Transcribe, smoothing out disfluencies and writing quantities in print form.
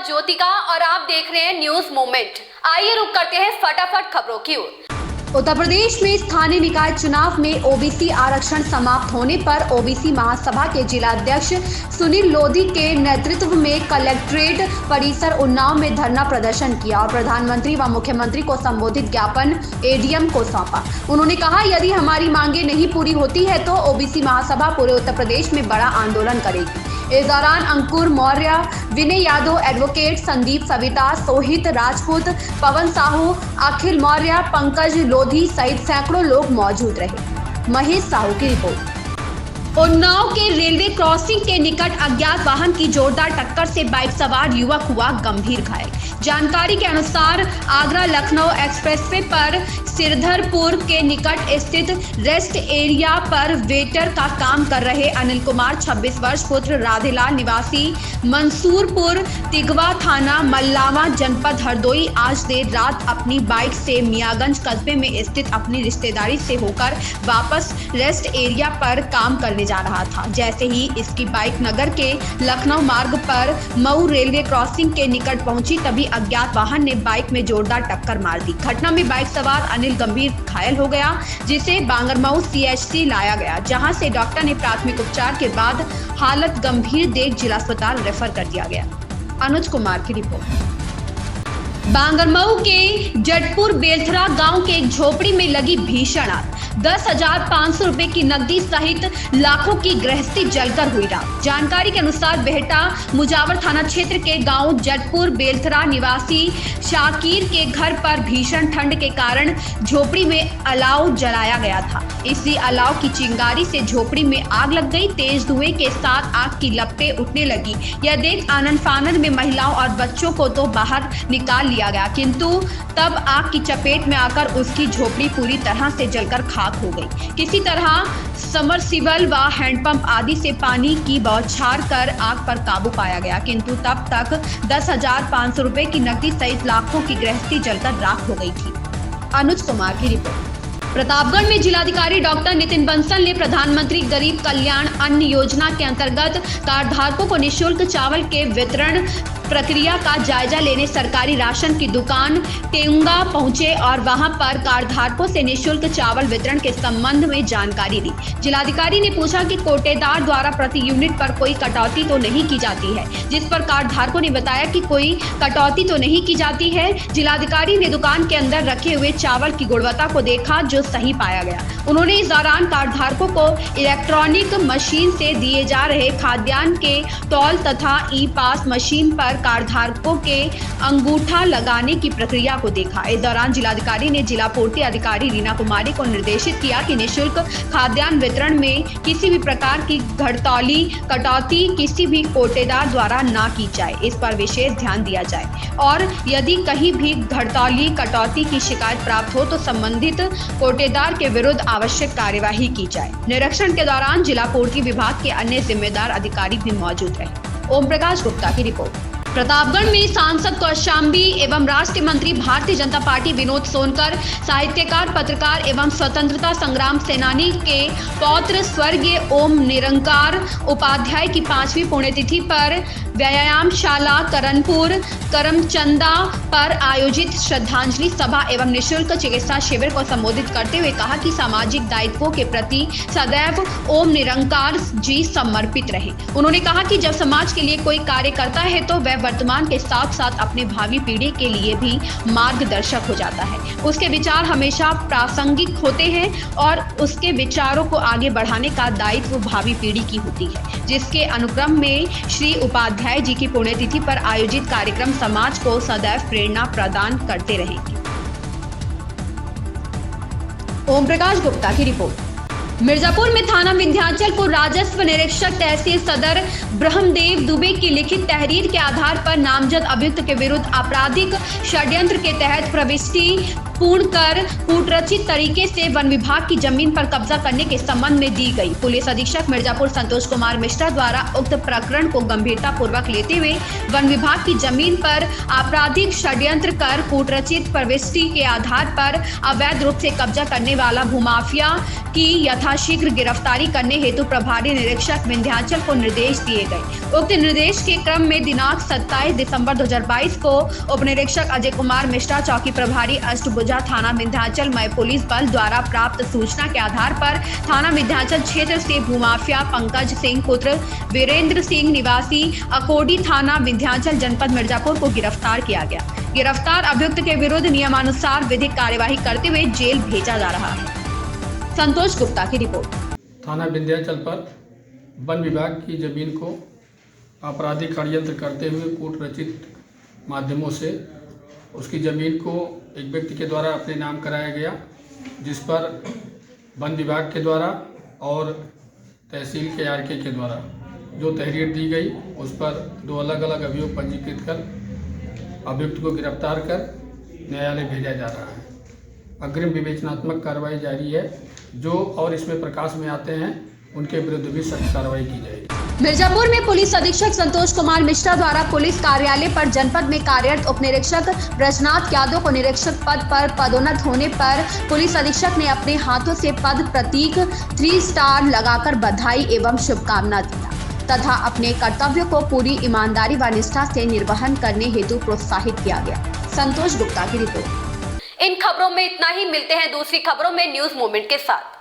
साथ ज्योतिका और आप देख रहे हैं न्यूज मोमेंट। आइए रुक करते हैं फटाफट खबरों की ओर। उत्तर प्रदेश में स्थानीय निकाय चुनाव में ओबीसी आरक्षण समाप्त होने पर ओबीसी महासभा के जिलाध्यक्ष सुनील लोधी के नेतृत्व में कलेक्ट्रेट परिसर उन्नाव में धरना प्रदर्शन किया और प्रधानमंत्री व मुख्यमंत्री को संबोधित ज्ञापन एडीएम को सौंपा। उन्होंने कहा, यदि हमारी मांगे नहीं पूरी होती है तो ओबीसी महासभा पूरे उत्तर प्रदेश में बड़ा आंदोलन करेगी। इस दौरान अंकुर मौर्य, विनय यादव, एडवोकेट संदीप सविता, सोहित राजपूत, पवन साहू, अखिल मौर्य, पंकज लोधी सहित सैकड़ों लोग मौजूद रहे। महेश साहू की रिपोर्ट। उन्नाव के रेलवे क्रॉसिंग के निकट अज्ञात वाहन की जोरदार टक्कर से बाइक सवार युवक हुआ गंभीर घायल। जानकारी के अनुसार आगरा लखनऊ एक्सप्रेसवे पर सिरधरपुर के निकट स्थित रेस्ट एरिया पर वेटर का काम कर रहे अनिल कुमार 26 वर्ष पुत्र राधेलाल निवासी मंसूरपुर तिगवा थाना मल्लावा जनपद हरदोई आज देर रात अपनी बाइक से मियागंज कस्बे में स्थित अपनी रिश्तेदारी से होकर वापस रेस्ट एरिया पर काम करने जा रहा था। जैसे ही इसकी बाइक नगर के लखनऊ मार्ग पर मऊ रेलवे क्रॉसिंग के निकट पहुंची तभी अज्ञात वाहन ने बाइक में जोरदार टक्कर मार दी। घटना में बाइक सवार अनिल गंभीर घायल हो गया, जिसे बांगरमऊ सीएचसी लाया गया, जहां से डॉक्टर ने प्राथमिक उपचार के बाद हालत गंभीर देख जिला अस्पताल रेफर कर दिया गया। अनुज कुमार की रिपोर्ट। बांगरमऊ के जटपुर बेलथरा गांव के एक झोपड़ी में लगी भीषण आग। 10,500 रुपए की नकदी सहित लाखों की गृहस्थी जलकर हुई राख। जानकारी के अनुसार बेहटा मुजावर थाना क्षेत्र के गांव जटपुर बेलथरा निवासी शाकिर के घर पर भीषण ठंड के कारण झोपड़ी में अलाव जलाया गया था। इसी अलाव की चिंगारी से झोपड़ी में आग लग गई। तेज धुएं के साथ आग की लपटें उठने लगी। यह देख आनन फानन में महिलाओं और बच्चों को तो बाहर निकाल लिया गया, किंतु तब आग की चपेट में आकर उसकी झोपड़ी पूरी तरह से जलकर खाक हो गई। किसी तरह समरसीबल व हैंडपंप आदि से पानी की बौछार कर आग पर काबू पाया गया, किंतु तब तक 10,500 रुपए की नकदी सहित लाखों की गृहस्थी जलकर राख हो गई थी। अनुज कुमार की रिपोर्ट। प्रतापगढ़ में जिलाधिकारी डॉक्टर नितिन बंसल ने प्रधानमंत्री गरीब कल्याण अन्न योजना के अंतर्गत कार्डधारकों को निःशुल्क चावल के वितरण प्रक्रिया का जायजा लेने सरकारी राशन की दुकान टेउंगा पहुंचे और वहां पर कार्डधारकों से निःशुल्क चावल वितरण के संबंध में जानकारी दी। जिलाधिकारी ने पूछा कि कोटेदार द्वारा प्रति यूनिट पर कोई कटौती तो नहीं की जाती है, जिस पर कार्डधारकों ने बताया कि कोई कटौती तो नहीं की जाती है। जिलाधिकारी ने दुकान के अंदर रखे हुए चावल की गुणवत्ता को देखा, जो सही पाया गया। उन्होंने इस दौरान कार्डधारकों को इलेक्ट्रॉनिक मशीन से दिए जा रहे खाद्यान्न के तौल तथा ई पास मशीन पर कार्डधारकों के अंगूठा लगाने की प्रक्रिया को देखा। इस दौरान जिलाधिकारी ने जिला पूर्ति अधिकारी रीना कुमारी को निर्देशित किया कि निःशुल्क खाद्यान्न वितरण में किसी भी प्रकार की घटतौली कटौती किसी भी कोटेदार द्वारा न की जाए, इस पर विशेष ध्यान दिया जाए और यदि कहीं भी घटतौली कटौती की शिकायत प्राप्त हो तो संबंधित कोटेदार के विरुद्ध आवश्यक कार्यवाही की जाए। निरीक्षण के दौरान जिला पूर्ति विभाग के अन्य जिम्मेदार अधिकारी भी मौजूद रहे। ओम प्रकाश गुप्ता की रिपोर्ट। प्रतापगढ़ में सांसद कौशाम्बी एवं राष्ट्रीय मंत्री भारतीय जनता पार्टी विनोद सोनकर, साहित्यकार, पत्रकार एवं स्वतंत्रता संग्राम सेनानी के पौत्र स्वर्गीय ओम निरंकार उपाध्याय की 5वीं पुण्यतिथि पर व्यायामशाला करनपुर करमचंदा पर आयोजित श्रद्धांजलि सभा एवं निःशुल्क चिकित्सा शिविर को संबोधित करते हुए कहा कि सामाजिक दायित्वों के प्रति सदैव ओम निरंकार जी समर्पित रहे। उन्होंने कहा कि जब समाज के लिए कोई कार्य करता है तो वह वर्तमान के साथ साथ अपने भावी पीढ़ी के लिए भी मार्गदर्शक हो जाता है। उसके विचार हमेशा प्रासंगिक होते हैं और उसके विचारों को आगे बढ़ाने का दायित्व भावी पीढ़ी की होती है, जिसके अनुक्रम में श्री उपाध्याय जी की पुण्यतिथि पर आयोजित कार्यक्रम समाज को सदैव प्रेरणा प्रदान करते रहेंगे। ओम प्रकाश गुप्ता की रिपोर्ट। मिर्जापुर में थाना विंध्याचलपुर राजस्व निरीक्षक तहसील सदर ब्रह्मदेव दुबे की लिखित तहरीर के आधार पर नामजद अभियुक्त के विरुद्ध आपराधिक षड्यंत्र के तहत प्रविष्टि पूर्ण कर कूटरचित तरीके से वन विभाग की जमीन पर कब्जा करने के संबंध में दी गई। पुलिस अधीक्षक मिर्जापुर संतोष कुमार मिश्रा द्वारा उक्त प्रकरण को गंभीरता पूर्वक लेते हुए वन विभाग की जमीन पर आपराधिक षड्यंत्र कर कूटरचित प्रविष्टि के आधार पर अवैध रूप से कब्जा करने वाला भूमाफिया की यथाशीघ्र गिरफ्तारी करने हेतु प्रभारी निरीक्षक विंध्याचल को निर्देश दिए गए। उक्त निर्देश के क्रम में दिनांक 27 दिसंबर 2022 को उप निरीक्षक अजय कुमार मिश्रा, चौकी प्रभारी अष्टभुजा, थाना विंध्याचल मय पुलिस बल द्वारा प्राप्त सूचना के आधार पर थाना विंध्याचल क्षेत्र से भूमाफिया पंकज सिंह पुत्र वीरेंद्र सिंह निवासी अकोडी, थाना विंध्याचल, जनपद मिर्जापुर को गिरफ्तार किया गया। गिरफ्तार अभियुक्त के विरुद्ध नियमानुसार विधिक कार्यवाही करते हुए जेल भेजा जा रहा है। संतोष गुप्ता की रिपोर्ट। थाना विंध्याचल पर वन विभाग की जमीन को आपराधिक षड्यंत्र करते हुए कूटरचित माध्यमों से उसकी ज़मीन को एक व्यक्ति के द्वारा अपने नाम कराया गया, जिस पर वन विभाग के द्वारा और तहसील के आरके के द्वारा जो तहरीर दी गई, उस पर 2 अलग अलग अभियोग पंजीकृत कर अभियुक्त को गिरफ्तार कर न्यायालय भेजा जा रहा है। अग्रिम विवेचनात्मक कार्रवाई जारी है। जो और इसमें प्रकाश में आते हैं उनके विरुद्ध भी सख्त कार्रवाई की जाएगी। मिर्जापुर में पुलिस अधीक्षक संतोष कुमार मिश्रा द्वारा पुलिस कार्यालय पर जनपद में कार्यरत उप निरीक्षक ब्रजनाथ यादव को निरीक्षक पद पर पदोन्नत होने पर पुलिस अधीक्षक ने अपने हाथों से पद प्रतीक 3 स्टार लगाकर बधाई एवं शुभकामना दिया तथा अपने कर्तव्यों को पूरी ईमानदारी व निष्ठा से निर्वहन करने हेतु प्रोत्साहित किया गया। संतोष गुप्ता की रिपोर्ट। इन खबरों में इतना ही। मिलते हैं दूसरी खबरों में न्यूज मोमेंट के साथ।